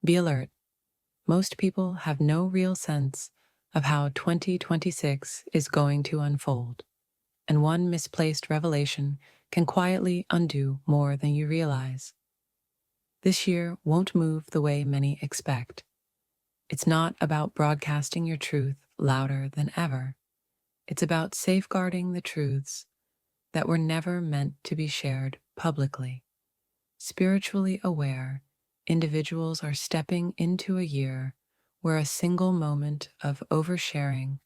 Be alert. Most people have no real sense of how 2026 is going to unfold, and one misplaced revelation can quietly undo more than you realize. This year won't move the way many expect. It's not about broadcasting your truth louder than ever. It's about safeguarding the truths that were never meant to be shared publicly. Spiritually aware individuals are stepping into a year where a single moment of oversharing,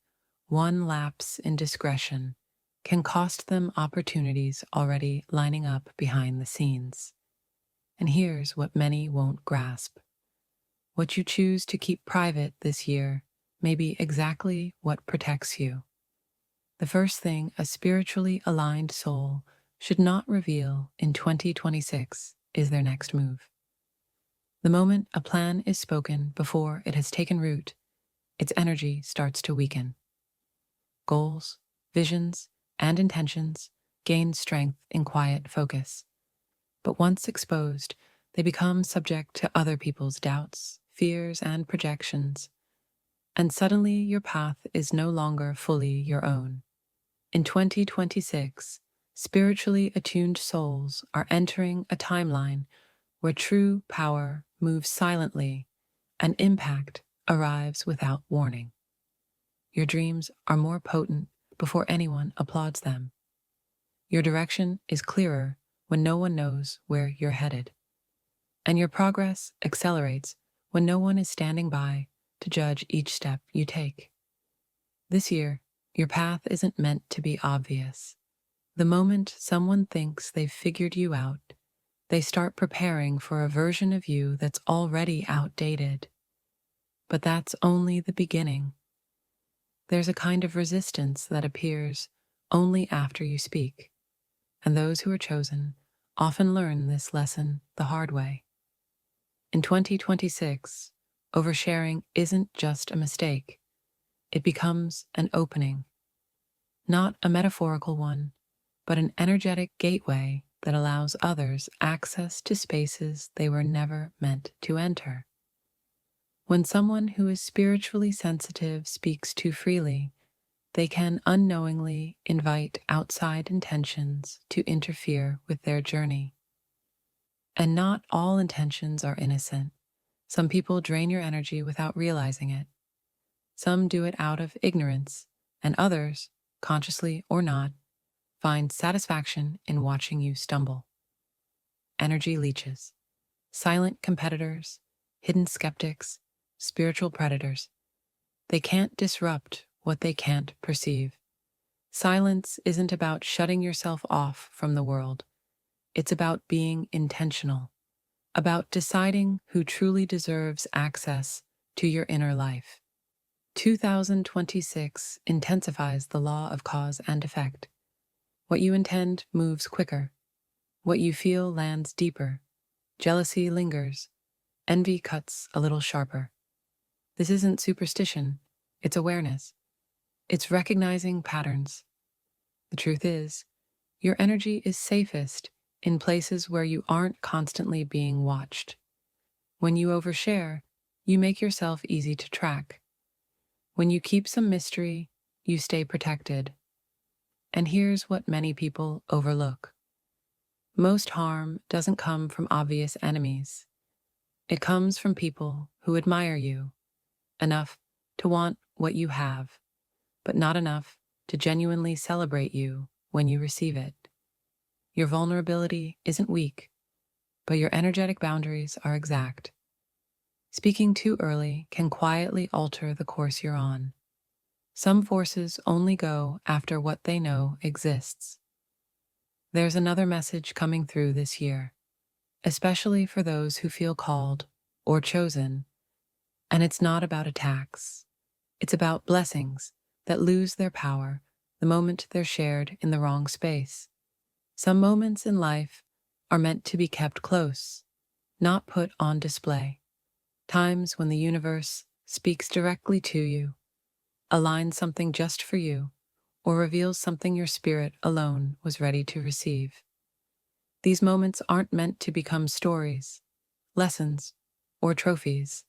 one lapse in discretion, can cost them opportunities already lining up behind the scenes. And here's what many won't grasp. What you choose to keep private this year may be exactly what protects you. The first thing a spiritually aligned soul should not reveal in 2026 is their next move. The moment a plan is spoken before it has taken root, its energy starts to weaken. Goals, visions, and intentions gain strength in quiet focus. But once exposed, they become subject to other people's doubts, fears, and projections. And suddenly your path is no longer fully your own. In 2026, spiritually attuned souls are entering a timeline where true power moves silently and impact arrives without warning. Your dreams are more potent before anyone applauds them. Your direction is clearer when no one knows where you're headed. And your progress accelerates when no one is standing by to judge each step you take. This year, your path isn't meant to be obvious. The moment someone thinks they've figured you out, they start preparing for a version of you that's already outdated. But that's only the beginning. There's a kind of resistance that appears only after you speak, and those who are chosen often learn this lesson the hard way. In 2026, oversharing isn't just a mistake, it becomes an opening. Not a metaphorical one, but an energetic gateway that allows others access to spaces they were never meant to enter. When someone who is spiritually sensitive speaks too freely, they can unknowingly invite outside intentions to interfere with their journey. And not all intentions are innocent. Some people drain your energy without realizing it. Some do it out of ignorance, and others, consciously or not, find satisfaction in watching you stumble. Energy leeches, silent competitors, hidden skeptics, spiritual predators. They can't disrupt what they can't perceive. Silence isn't about shutting yourself off from the world. It's about being intentional, about deciding who truly deserves access to your inner life. 2026 intensifies the law of cause and effect. What you intend moves quicker. What you feel lands deeper. Jealousy lingers. Envy cuts a little sharper. This isn't superstition, it's awareness. It's recognizing patterns. The truth is, your energy is safest in places where you aren't constantly being watched. When you overshare, you make yourself easy to track. When you keep some mystery, you stay protected. And here's what many people overlook. Most harm doesn't come from obvious enemies. It comes from people who admire you, enough to want what you have, but not enough to genuinely celebrate you when you receive it. Your vulnerability isn't weak, but your energetic boundaries are exact. Speaking too early can quietly alter the course you're on. Some forces only go after what they know exists. There's another message coming through this year, especially for those who feel called or chosen, and it's not about attacks. It's about blessings that lose their power the moment they're shared in the wrong space. Some moments in life are meant to be kept close, not put on display. Times when the universe speaks directly to you, aligns something just for you, or reveals something your spirit alone was ready to receive. These moments aren't meant to become stories, lessons, or trophies.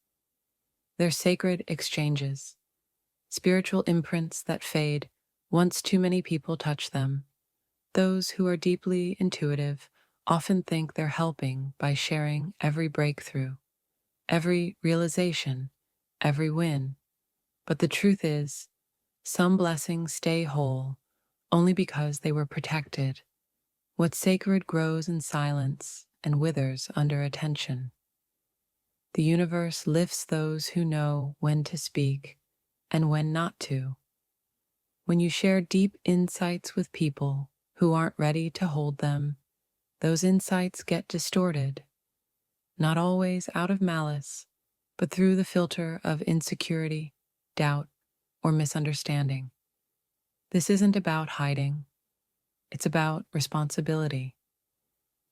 They're sacred exchanges, spiritual imprints that fade once too many people touch them. Those who are deeply intuitive often think they're helping by sharing every breakthrough, every realization, every win. But the truth is, some blessings stay whole only because they were protected. What's sacred grows in silence and withers under attention. The universe lifts those who know when to speak and when not to. When you share deep insights with people who aren't ready to hold them, those insights get distorted, not always out of malice, but through the filter of insecurity, doubt, or misunderstanding. This isn't about hiding, it's about responsibility.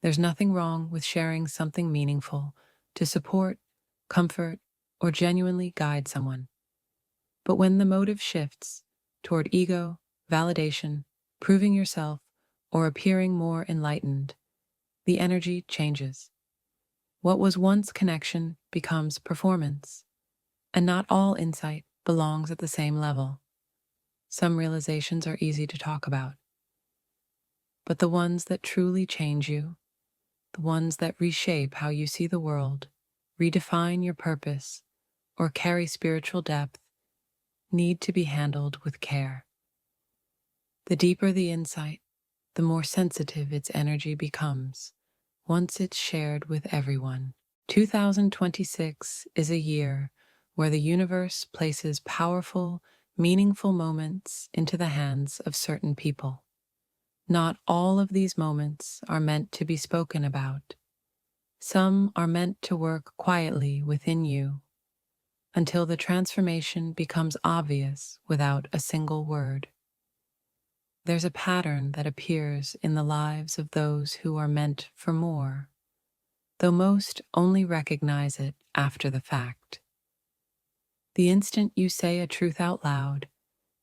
There's nothing wrong with sharing something meaningful to support, comfort, or genuinely guide someone. But when the motive shifts toward ego, validation, proving yourself, or appearing more enlightened, the energy changes. What was once connection becomes performance, and not all insight belongs at the same level. Some realizations are easy to talk about, but the ones that truly change you, the ones that reshape how you see the world, redefine your purpose, or carry spiritual depth, need to be handled with care. The deeper the insight, the more sensitive its energy becomes once it's shared with everyone. 2026 is a year where the universe places powerful, meaningful moments into the hands of certain people. Not all of these moments are meant to be spoken about. Some are meant to work quietly within you until the transformation becomes obvious without a single word. There's a pattern that appears in the lives of those who are meant for more, though most only recognize it after the fact. The instant you say a truth out loud,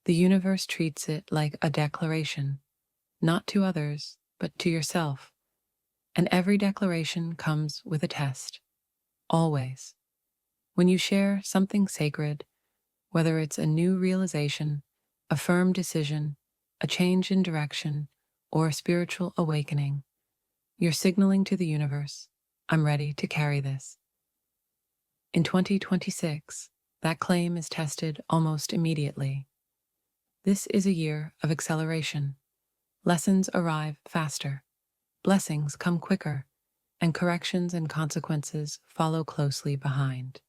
the universe treats it like a declaration, not to others, but to yourself. And every declaration comes with a test, always. When you share something sacred, whether it's a new realization, a firm decision, a change in direction, or a spiritual awakening, you're signaling to the universe, I'm ready to carry this. In 2026, that claim is tested almost immediately. This is a year of acceleration. Lessons arrive faster, blessings come quicker, and corrections and consequences follow closely behind.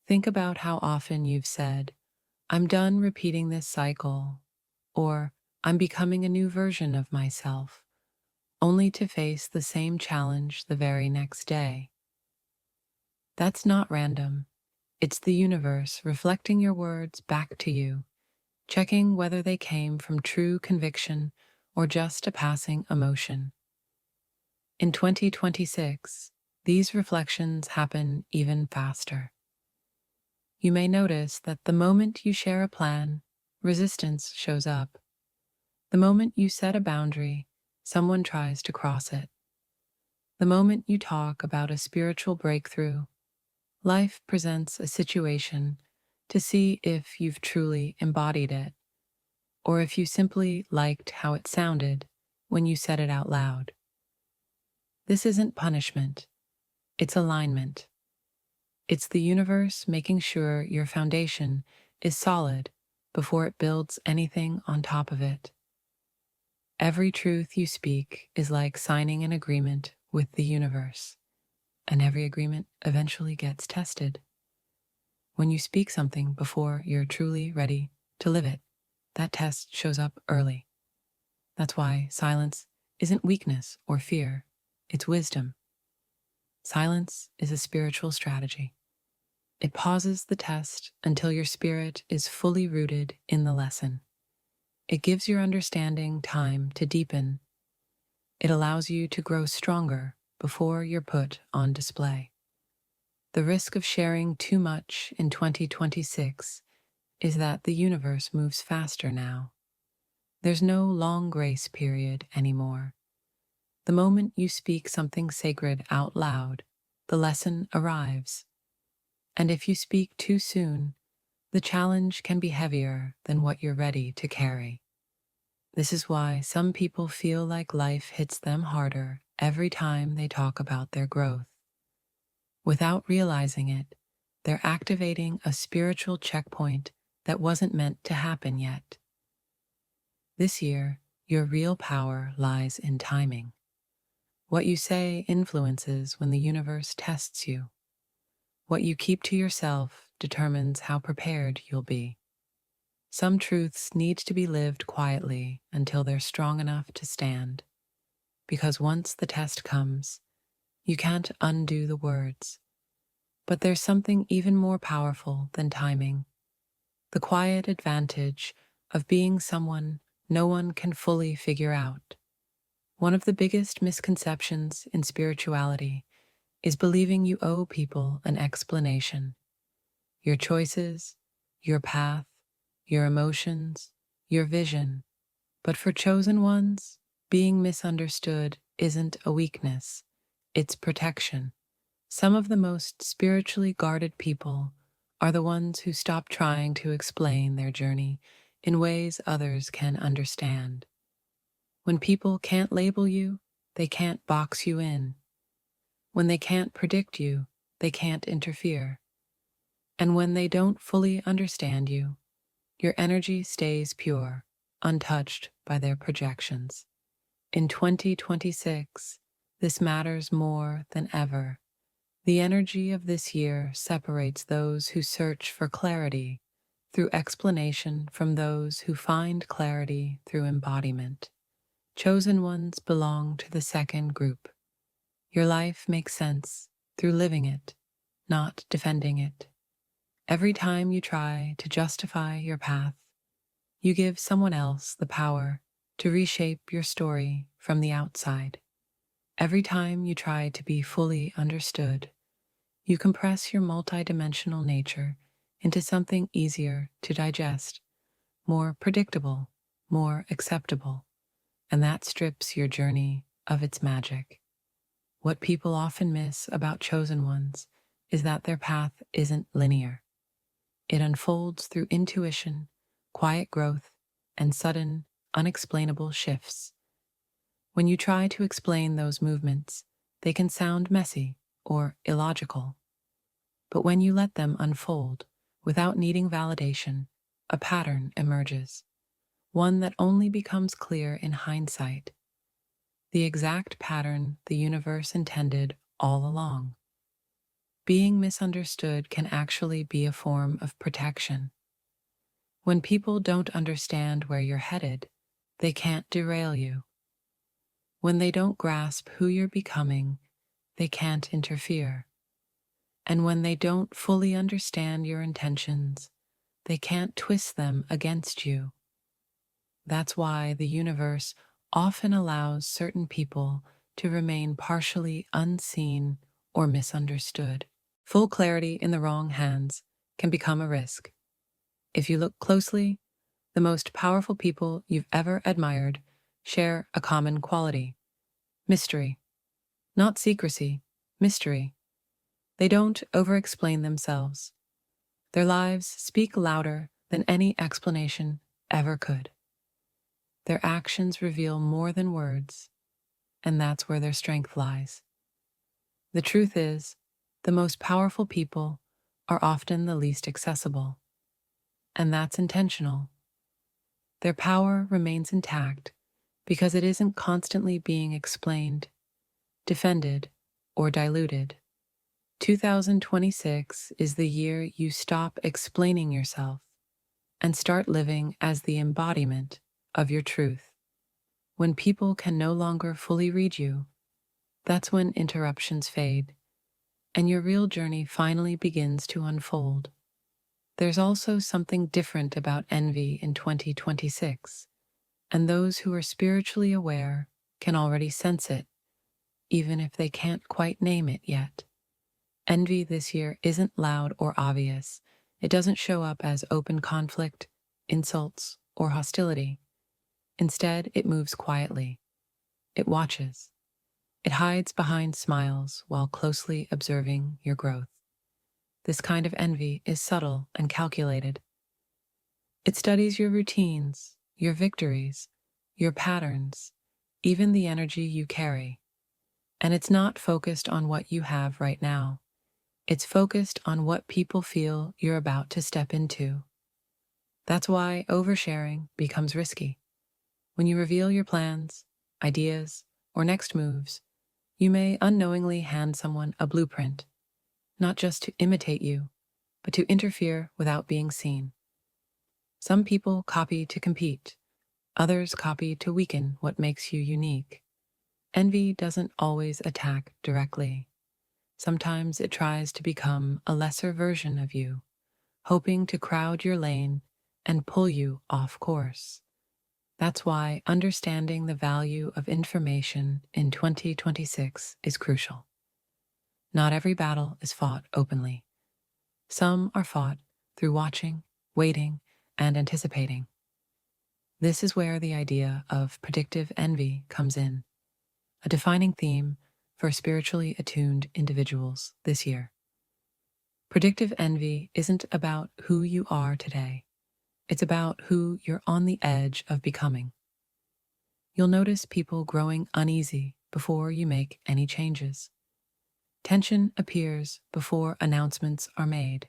Think about how often you've said, I'm done repeating this cycle, or I'm becoming a new version of myself, only to face the same challenge the very next day. That's not random. It's the universe reflecting your words back to you, checking whether they came from true conviction or just a passing emotion. In 2026, these reflections happen even faster. You may notice that the moment you share a plan, resistance shows up. The moment you set a boundary, someone tries to cross it. The moment you talk about a spiritual breakthrough, life presents a situation to see if you've truly embodied it, or if you simply liked how it sounded when you said it out loud. This isn't punishment, it's alignment. It's the universe making sure your foundation is solid before it builds anything on top of it. Every truth you speak is like signing an agreement with the universe, and every agreement eventually gets tested. When you speak something before you're truly ready to live it, that test shows up early. That's why silence isn't weakness or fear, it's wisdom. Silence is a spiritual strategy. It pauses the test until your spirit is fully rooted in the lesson. It gives your understanding time to deepen. It allows you to grow stronger before you're put on display. The risk of sharing too much in 2026 is that the universe moves faster now. There's no long grace period anymore. The moment you speak something sacred out loud, the lesson arrives. And if you speak too soon, the challenge can be heavier than what you're ready to carry. This is why some people feel like life hits them harder every time they talk about their growth. Without realizing it, they're activating a spiritual checkpoint that wasn't meant to happen yet. This year, your real power lies in timing. What you say influences when the universe tests you. What you keep to yourself determines how prepared you'll be. Some truths need to be lived quietly until they're strong enough to stand. Because once the test comes, you can't undo the words. But there's something even more powerful than timing: the quiet advantage of being someone no one can fully figure out. One of the biggest misconceptions in spirituality is believing you owe people an explanation. Your choices, your path, your emotions, your vision. But for chosen ones, being misunderstood isn't a weakness, it's protection. Some of the most spiritually guarded people are the ones who stop trying to explain their journey in ways others can understand. When people can't label you, they can't box you in. When they can't predict you, they can't interfere. And when they don't fully understand you, your energy stays pure, untouched by their projections. In 2026, this matters more than ever. The energy of this year separates those who search for clarity through explanation from those who find clarity through embodiment. Chosen ones belong to the second group. Your life makes sense through living it, not defending it. Every time you try to justify your path, you give someone else the power to reshape your story from the outside. Every time you try to be fully understood, you compress your multidimensional nature into something easier to digest, more predictable, more acceptable, and that strips your journey of its magic. What people often miss about chosen ones is that their path isn't linear. It unfolds through intuition, quiet growth, and sudden, unexplainable shifts. When you try to explain those movements, they can sound messy or illogical. But when you let them unfold, without needing validation, a pattern emerges, one that only becomes clear in hindsight. The exact pattern the universe intended all along. Being misunderstood can actually be a form of protection. When people don't understand where you're headed, they can't derail you. When they don't grasp who you're becoming, they can't interfere. And when they don't fully understand your intentions, they can't twist them against you. That's why the universe often allows certain people to remain partially unseen or misunderstood. Full clarity in the wrong hands can become a risk. If you look closely, the most powerful people you've ever admired share a common quality: mystery. Not secrecy, mystery. They don't over-explain themselves. Their lives speak louder than any explanation ever could. Their actions reveal more than words, and that's where their strength lies. The truth is, the most powerful people are often the least accessible, and that's intentional. Their power remains intact because it isn't constantly being explained, defended, or diluted. 2026 is the year you stop explaining yourself and start living as the embodiment of your truth. When people can no longer fully read you, that's when interruptions fade and your real journey finally begins to unfold. There's also something different about envy in 2026, and those who are spiritually aware can already sense it, even if they can't quite name it yet. Envy this year isn't loud or obvious. It doesn't show up as open conflict, insults, or hostility. Instead, it moves quietly. It watches. It hides behind smiles while closely observing your growth. This kind of envy is subtle and calculated. It studies your routines, your victories, your patterns, even the energy you carry. And it's not focused on what you have right now. It's focused on what people feel you're about to step into. That's why oversharing becomes risky. When you reveal your plans, ideas, or next moves, you may unknowingly hand someone a blueprint, not just to imitate you, but to interfere without being seen. Some people copy to compete, others copy to weaken what makes you unique. Envy doesn't always attack directly. Sometimes it tries to become a lesser version of you, hoping to crowd your lane and pull you off course. That's why understanding the value of information in 2026 is crucial. Not every battle is fought openly. Some are fought through watching, waiting, and anticipating. This is where the idea of predictive envy comes in, a defining theme for spiritually attuned individuals this year. Predictive envy isn't about who you are today. It's about who you're on the edge of becoming. You'll notice people growing uneasy before you make any changes. Tension appears before announcements are made.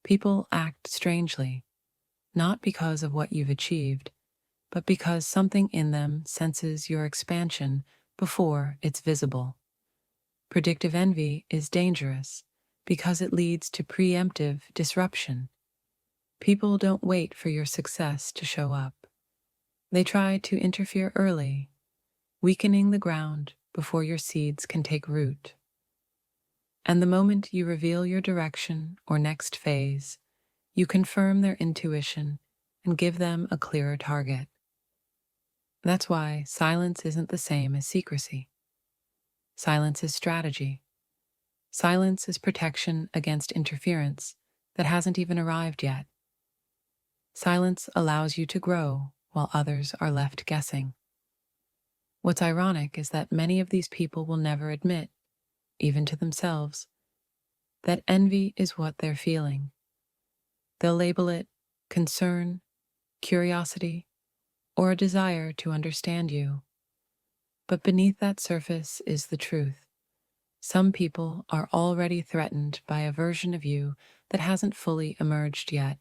People act strangely, not because of what you've achieved, but because something in them senses your expansion before it's visible. Predictive envy is dangerous because it leads to preemptive disruption. People don't wait for your success to show up. They try to interfere early, weakening the ground before your seeds can take root. And the moment you reveal your direction or next phase, you confirm their intuition and give them a clearer target. That's why silence isn't the same as secrecy. Silence is strategy. Silence is protection against interference that hasn't even arrived yet. Silence allows you to grow while others are left guessing. What's ironic is that many of these people will never admit, even to themselves, that envy is what they're feeling. They'll label it concern, curiosity, or a desire to understand you. But beneath that surface is the truth. Some people are already threatened by a version of you that hasn't fully emerged yet.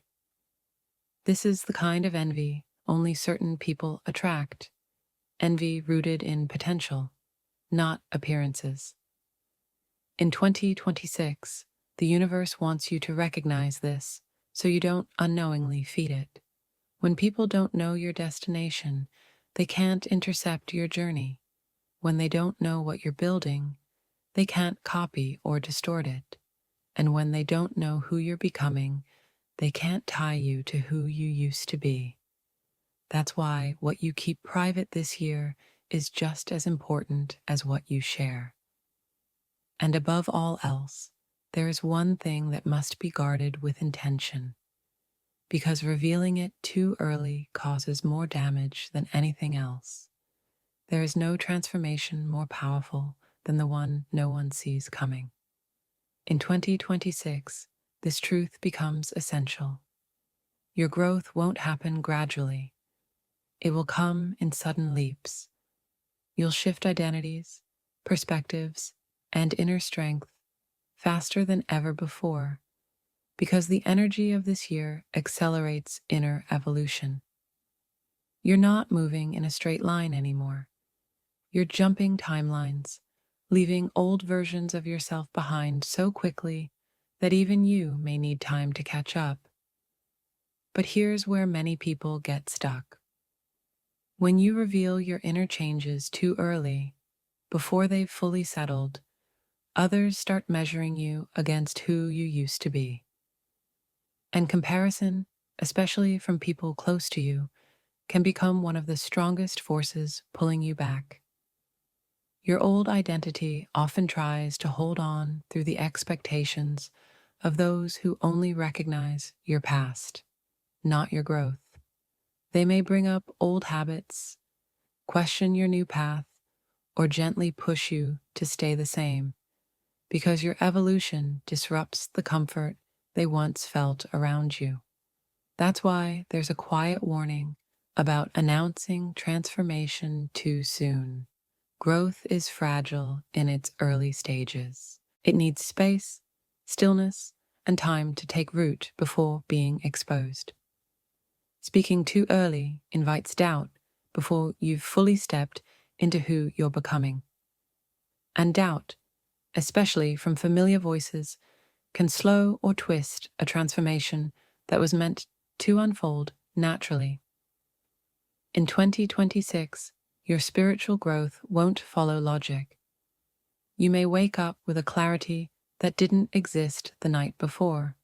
This is the kind of envy only certain people attract, envy rooted in potential, not appearances. In 2026, the universe wants you to recognize this so you don't unknowingly feed it. When people don't know your destination, they can't intercept your journey. When they don't know what you're building, they can't copy or distort it. And when they don't know who you're becoming, they can't tie you to who you used to be. That's why what you keep private this year is just as important as what you share. And above all else, there is one thing that must be guarded with intention, because revealing it too early causes more damage than anything else. There is no transformation more powerful than the one no one sees coming. In 2026, this truth becomes essential. Your growth won't happen gradually. It will come in sudden leaps. You'll shift identities, perspectives, and inner strength faster than ever before, because the energy of this year accelerates inner evolution. You're not moving in a straight line anymore. You're jumping timelines, leaving old versions of yourself behind so quickly that even you may need time to catch up. But here's where many people get stuck. When you reveal your inner changes too early, before they've fully settled, others start measuring you against who you used to be. And comparison, especially from people close to you, can become one of the strongest forces pulling you back. Your old identity often tries to hold on through the expectations of those who only recognize your past, not your growth. They may bring up old habits, question your new path, or gently push you to stay the same, because your evolution disrupts the comfort they once felt around you. That's why there's a quiet warning about announcing transformation too soon. Growth is fragile in its early stages. It needs space, stillness, and time to take root before being exposed. Speaking too early invites doubt before you've fully stepped into who you're becoming. And doubt, especially from familiar voices, can slow or twist a transformation that was meant to unfold naturally. In 2026, your spiritual growth won't follow logic. You may wake up with a clarity that didn't exist the night before.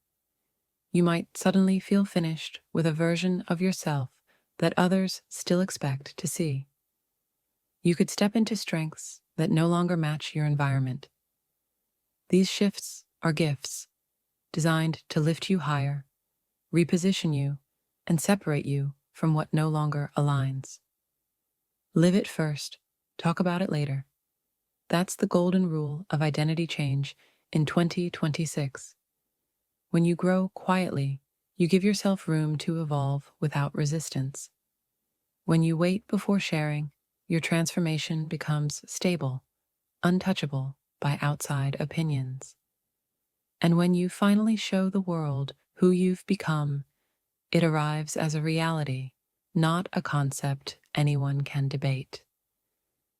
You might suddenly feel finished with a version of yourself that others still expect to see. You could step into strengths that no longer match your environment. These shifts are gifts designed to lift you higher, reposition you, and separate you from what no longer aligns. Live it first, talk about it later. That's the golden rule of identity change in 2026. When you grow quietly, you give yourself room to evolve without resistance. When you wait before sharing, your transformation becomes stable, untouchable by outside opinions. And when you finally show the world who you've become, it arrives as a reality, not a concept anyone can debate.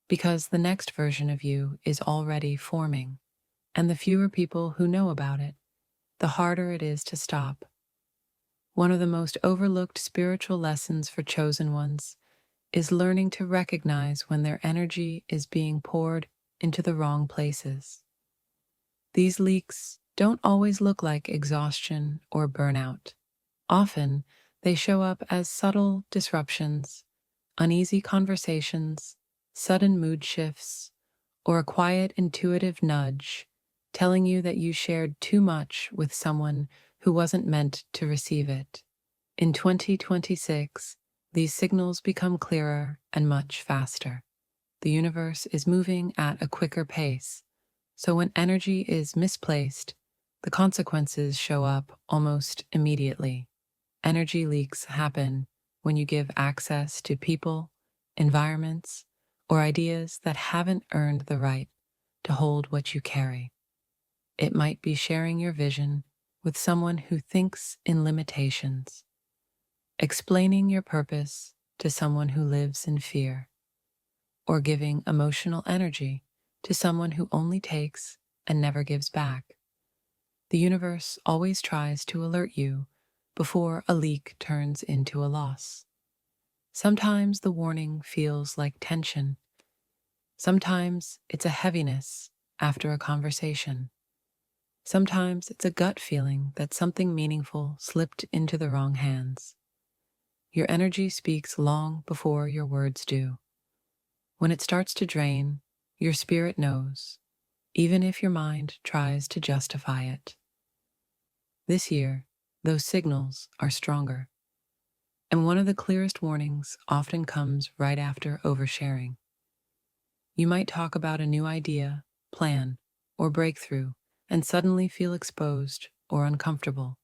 Because the next version of you is already forming, and the fewer people who know about it, the harder it is to stop. One of the most overlooked spiritual lessons for chosen ones is learning to recognize when their energy is being poured into the wrong places. These leaks don't always look like exhaustion or burnout. Often, they show up as subtle disruptions, uneasy conversations, sudden mood shifts, or a quiet intuitive nudge telling you that you shared too much with someone who wasn't meant to receive it. In 2026, these signals become clearer and much faster. The universe is moving at a quicker pace, so when energy is misplaced, the consequences show up almost immediately. Energy leaks happen when you give access to people, environments, or ideas that haven't earned the right to hold what you carry. It might be sharing your vision with someone who thinks in limitations, explaining your purpose to someone who lives in fear, or giving emotional energy to someone who only takes and never gives back. The universe always tries to alert you before a leak turns into a loss. Sometimes the warning feels like tension. Sometimes it's a heaviness after a conversation. Sometimes it's a gut feeling that something meaningful slipped into the wrong hands. Your energy speaks long before your words do. When it starts to drain, your spirit knows, even if your mind tries to justify it. This year, those signals are stronger. And one of the clearest warnings often comes right after oversharing. You might talk about a new idea, plan, or breakthrough, and suddenly feel exposed or uncomfortable.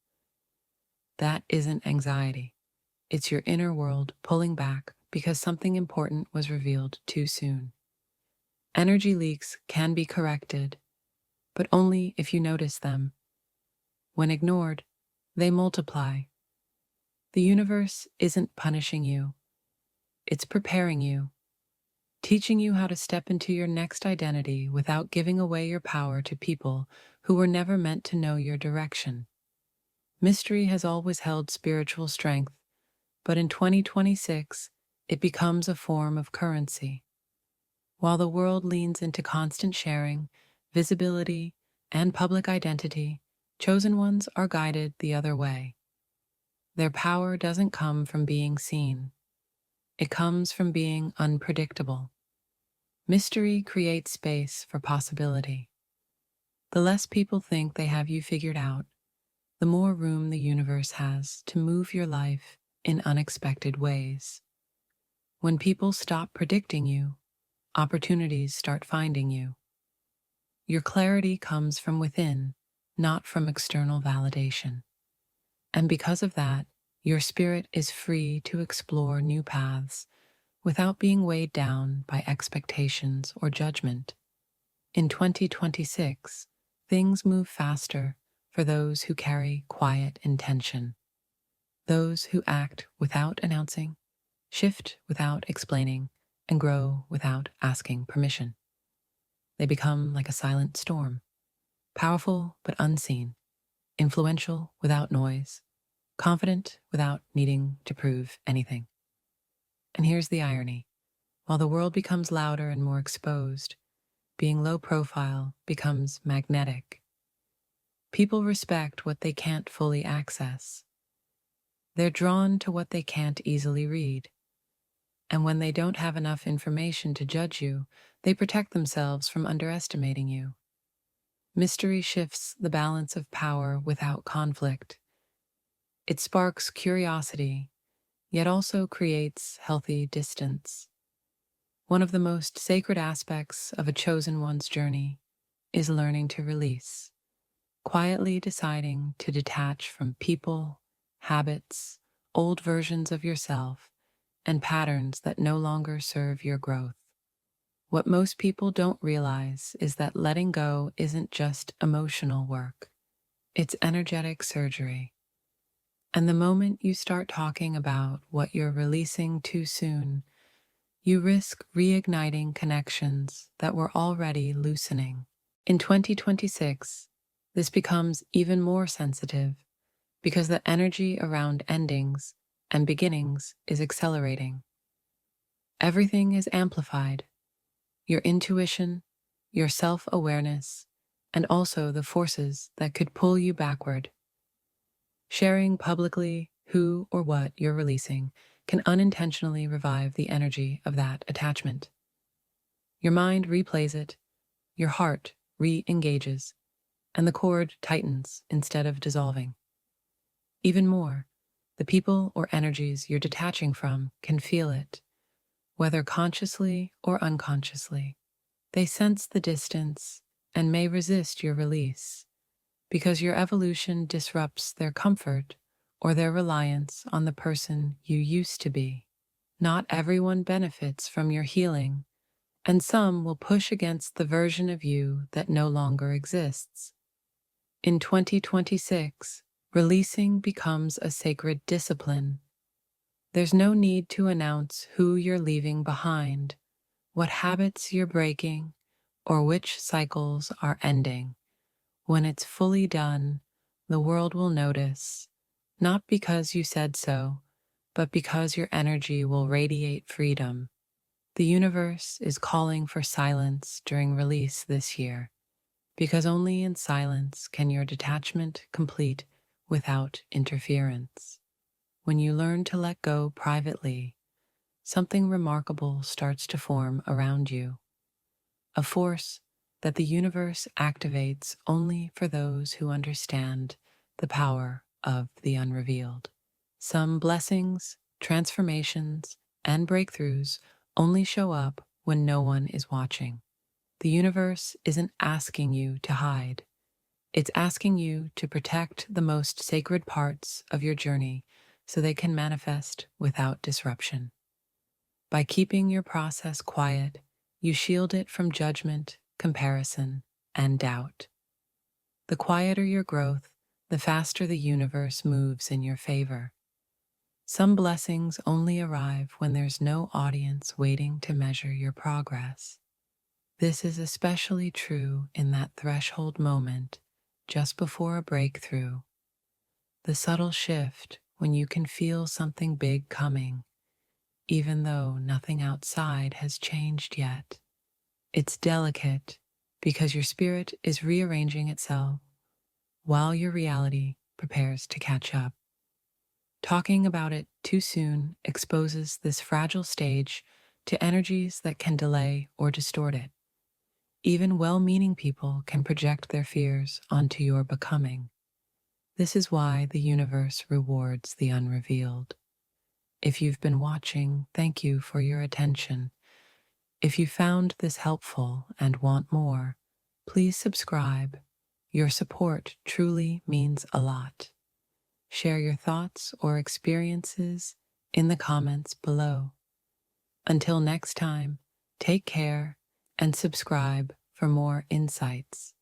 That isn't anxiety. It's your inner world pulling back because something important was revealed too soon. Energy leaks can be corrected, but only if you notice them. When ignored, they multiply. The universe isn't punishing you. It's preparing you, teaching you how to step into your next identity without giving away your power to people who were never meant to know your direction. Mystery has always held spiritual strength, but in 2026, it becomes a form of currency. While the world leans into constant sharing, visibility, and public identity, chosen ones are guided the other way. Their power doesn't come from being seen. It comes from being unpredictable. Mystery creates space for possibility. The less people think they have you figured out, the more room the universe has to move your life in unexpected ways. When people stop predicting you, opportunities start finding you. Your clarity comes from within, not from external validation. And because of that, your spirit is free to explore new paths without being weighed down by expectations or judgment. In 2026, things move faster for those who carry quiet intention, those who act without announcing, shift without explaining, and grow without asking permission. They become like a silent storm, powerful but unseen, influential without noise, confident without needing to prove anything. And here's the irony. While the world becomes louder and more exposed, being low profile becomes magnetic. People respect what they can't fully access. They're drawn to what they can't easily read. And when they don't have enough information to judge you, they protect themselves from underestimating you. Mystery shifts the balance of power without conflict. It sparks curiosity, yet also creates healthy distance. One of the most sacred aspects of a chosen one's journey is learning to release, quietly deciding to detach from people, habits, old versions of yourself, and patterns that no longer serve your growth. What most people don't realize is that letting go isn't just emotional work, it's energetic surgery. And the moment you start talking about what you're releasing too soon, you risk reigniting connections that were already loosening. In 2026, this becomes even more sensitive because the energy around endings and beginnings is accelerating. Everything is amplified: your intuition, your self-awareness, and also the forces that could pull you backward. Sharing publicly who or what you're releasing can unintentionally revive the energy of that attachment. Your mind replays it, your heart re-engages, and the cord tightens instead of dissolving. Even more, the people or energies you're detaching from can feel it, whether consciously or unconsciously. They sense the distance and may resist your release because your evolution disrupts their comfort or their reliance on the person you used to be. Not everyone benefits from your healing, and some will push against the version of you that no longer exists. In 2026, releasing becomes a sacred discipline. There's no need to announce who you're leaving behind, what habits you're breaking, or which cycles are ending. When it's fully done, the world will notice, not because you said so, but because your energy will radiate freedom. The universe is calling for silence during release this year, because only in silence can your detachment complete without interference. When you learn to let go privately, something remarkable starts to form around you, a force that the universe activates only for those who understand the power of the unrevealed. Some blessings, transformations, and breakthroughs only show up when no one is watching. The universe isn't asking you to hide. It's asking you to protect the most sacred parts of your journey so they can manifest without disruption. By keeping your process quiet, you shield it from judgment, comparison, and doubt. The quieter your growth, the faster the universe moves in your favor. Some blessings only arrive when there's no audience waiting to measure your progress. This is especially true in that threshold moment just before a breakthrough, the subtle shift when you can feel something big coming, even though nothing outside has changed yet. It's delicate because your spirit is rearranging itself while your reality prepares to catch up. Talking about it too soon exposes this fragile stage to energies that can delay or distort it. Even well-meaning people can project their fears onto your becoming. This is why the universe rewards the unrevealed. If you've been watching, thank you for your attention. If you found this helpful and want more, please subscribe. Your support truly means a lot. Share your thoughts or experiences in the comments below. Until next time, take care and subscribe for more insights.